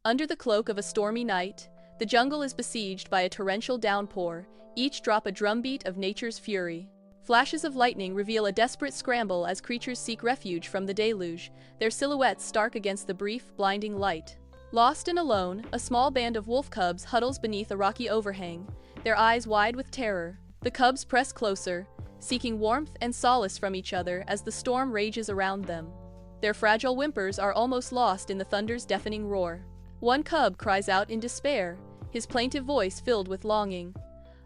Under the cloak of a stormy night, the jungle is besieged by a torrential downpour, each drop a drumbeat of nature's fury. Flashes of lightning reveal a desperate scramble as creatures seek refuge from the deluge, their silhouettes stark against the brief, blinding light. Lost and alone, a small band of wolf cubs huddles beneath a rocky overhang, their eyes wide with terror. The cubs press closer, seeking warmth and solace from each other as the storm rages around them. Their fragile whimpers are almost lost in the thunder's deafening roar. One cub cries out in despair, his plaintive voice filled with longing.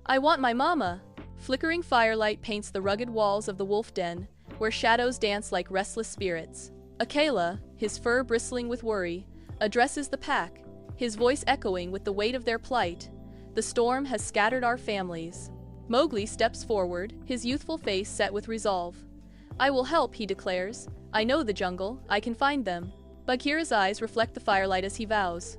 "I want my mama!" Flickering firelight paints the rugged walls of the wolf den, where shadows dance like restless spirits. Akela, his fur bristling with worry, addresses the pack, his voice echoing with the weight of their plight. "The storm has scattered our families." Mowgli steps forward, his youthful face set with resolve. "I will help," he declares. "I know the jungle, I can find them." Bagheera's eyes reflect the firelight as he vows.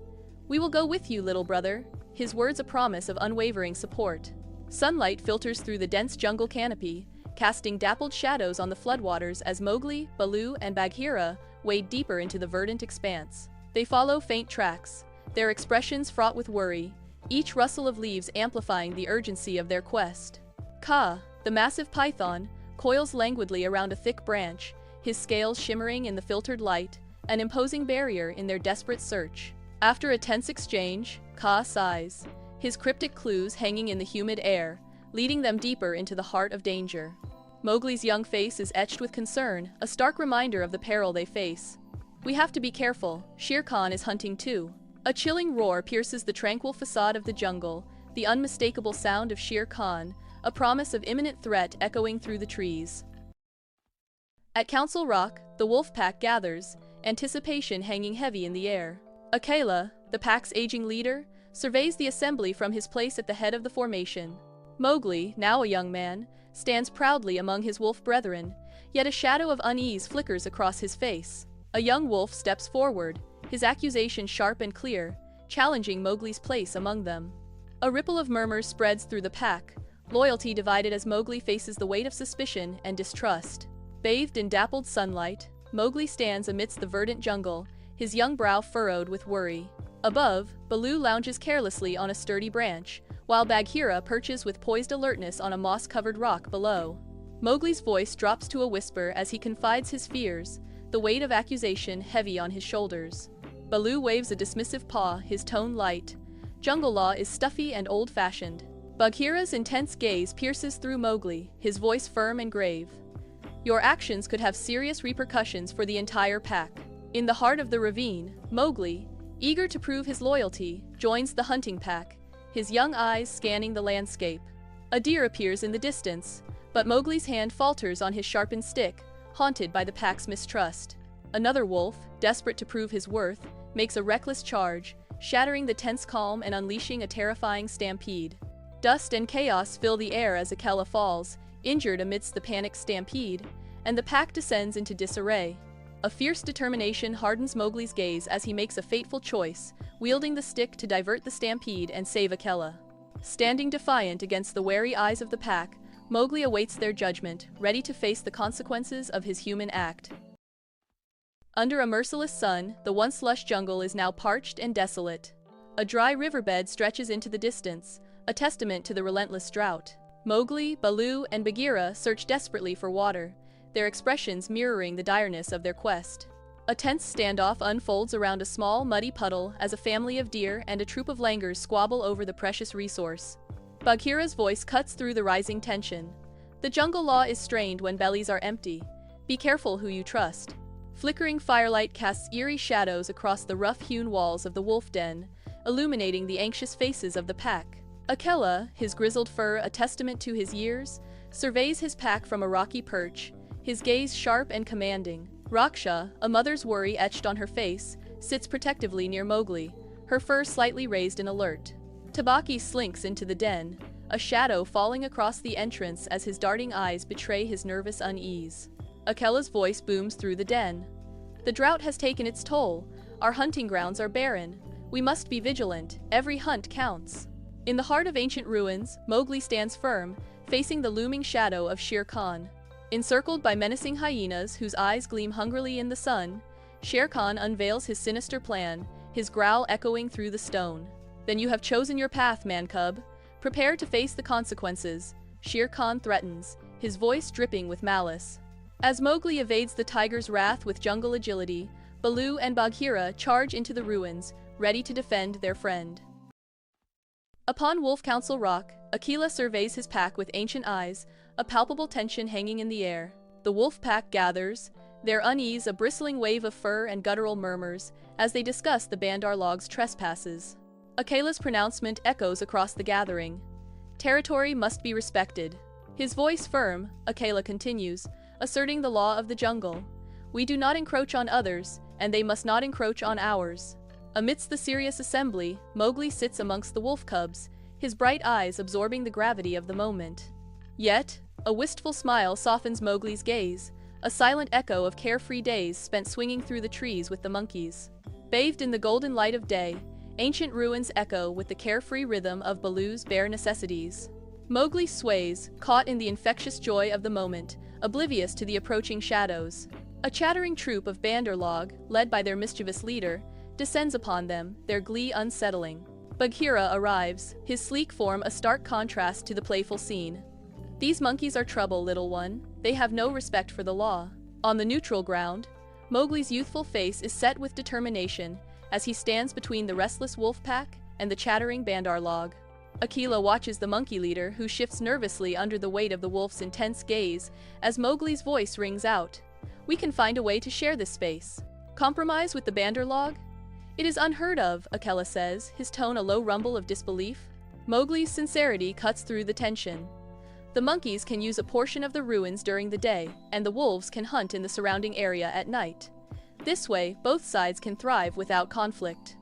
"We will go with you, little brother," his words a promise of unwavering support. Sunlight filters through the dense jungle canopy, casting dappled shadows on the floodwaters as Mowgli, Baloo, and Bagheera wade deeper into the verdant expanse. They follow faint tracks, their expressions fraught with worry, each rustle of leaves amplifying the urgency of their quest. Kaa, the massive python, coils languidly around a thick branch, his scales shimmering in the filtered light, an imposing barrier in their desperate search. After a tense exchange, Kaa sighs, his cryptic clues hanging in the humid air, leading them deeper into the heart of danger. Mowgli's young face is etched with concern, a stark reminder of the peril they face. "We have to be careful, Shere Khan is hunting too." A chilling roar pierces the tranquil facade of the jungle, the unmistakable sound of Shere Khan, a promise of imminent threat echoing through the trees. At Council Rock, the wolf pack gathers, anticipation hanging heavy in the air. Akela, the pack's aging leader, surveys the assembly from his place at the head of the formation. Mowgli, now a young man, stands proudly among his wolf brethren, yet a shadow of unease flickers across his face. A young wolf steps forward, his accusation sharp and clear, challenging Mowgli's place among them. A ripple of murmurs spreads through the pack, loyalty divided as Mowgli faces the weight of suspicion and distrust. Bathed in dappled sunlight, Mowgli stands amidst the verdant jungle, his young brow furrowed with worry. Above, Baloo lounges carelessly on a sturdy branch, while Bagheera perches with poised alertness on a moss-covered rock below. Mowgli's voice drops to a whisper as he confides his fears, the weight of accusation heavy on his shoulders. Baloo waves a dismissive paw, his tone light. Jungle law is stuffy and old-fashioned. Bagheera's intense gaze pierces through Mowgli, his voice firm and grave. "Your actions could have serious repercussions for the entire pack." In the heart of the ravine, Mowgli, eager to prove his loyalty, joins the hunting pack, his young eyes scanning the landscape. A deer appears in the distance, but Mowgli's hand falters on his sharpened stick, haunted by the pack's mistrust. Another wolf, desperate to prove his worth, makes a reckless charge, shattering the tense calm and unleashing a terrifying stampede. Dust and chaos fill the air as Akela falls, injured amidst the panicked stampede, and the pack descends into disarray. A fierce determination hardens Mowgli's gaze as he makes a fateful choice, wielding the stick to divert the stampede and save Akela. Standing defiant against the wary eyes of the pack, Mowgli awaits their judgment, ready to face the consequences of his human act. Under a merciless sun, the once lush jungle is now parched and desolate. A dry riverbed stretches into the distance, a testament to the relentless drought. Mowgli, Baloo, and Bagheera search desperately for water, their expressions mirroring the direness of their quest. A tense standoff unfolds around a small, muddy puddle as a family of deer and a troop of langurs squabble over the precious resource. Bagheera's voice cuts through the rising tension. "The jungle law is strained when bellies are empty. Be careful who you trust." Flickering firelight casts eerie shadows across the rough-hewn walls of the wolf den, illuminating the anxious faces of the pack. Akela, his grizzled fur a testament to his years, surveys his pack from a rocky perch, his gaze sharp and commanding. Raksha, a mother's worry etched on her face, sits protectively near Mowgli, her fur slightly raised in alert. Tabaki slinks into the den, a shadow falling across the entrance as his darting eyes betray his nervous unease. Akela's voice booms through the den. "The drought has taken its toll. Our hunting grounds are barren. We must be vigilant. Every hunt counts." In the heart of ancient ruins, Mowgli stands firm, facing the looming shadow of Shere Khan. Encircled by menacing hyenas whose eyes gleam hungrily in the sun, Shere Khan unveils his sinister plan, his growl echoing through the stone. "Then you have chosen your path, man-cub. Prepare to face the consequences," Shere Khan threatens, his voice dripping with malice. As Mowgli evades the tiger's wrath with jungle agility, Baloo and Bagheera charge into the ruins, ready to defend their friend. Upon Wolf Council Rock, Akela surveys his pack with ancient eyes, a palpable tension hanging in the air. The wolf pack gathers, their unease a bristling wave of fur and guttural murmurs, as they discuss the Bandar Log's trespasses. Akela's pronouncement echoes across the gathering. Territory must be respected. His voice firm, Akela continues, asserting the law of the jungle. We do not encroach on others, and they must not encroach on ours. Amidst the serious assembly, Mowgli sits amongst the wolf cubs, his bright eyes absorbing the gravity of the moment. Yet, a wistful smile softens Mowgli's gaze, a silent echo of carefree days spent swinging through the trees with the monkeys. Bathed in the golden light of day, ancient ruins echo with the carefree rhythm of Baloo's bare necessities. Mowgli sways, caught in the infectious joy of the moment, oblivious to the approaching shadows. A chattering troop of Bandar Log, led by their mischievous leader, descends upon them, their glee unsettling. Bagheera arrives, his sleek form a stark contrast to the playful scene. "These monkeys are trouble, little one. They have no respect for the law." On the neutral ground, Mowgli's youthful face is set with determination as he stands between the restless wolf pack and the chattering Bandar Log. Akela watches the monkey leader, who shifts nervously under the weight of the wolf's intense gaze as Mowgli's voice rings out. "We can find a way to share this space. Compromise with the Bandar Log? It is unheard of," Akela says, his tone a low rumble of disbelief. Mowgli's sincerity cuts through the tension. The monkeys can use a portion of the ruins during the day, and the wolves can hunt in the surrounding area at night. This way, both sides can thrive without conflict.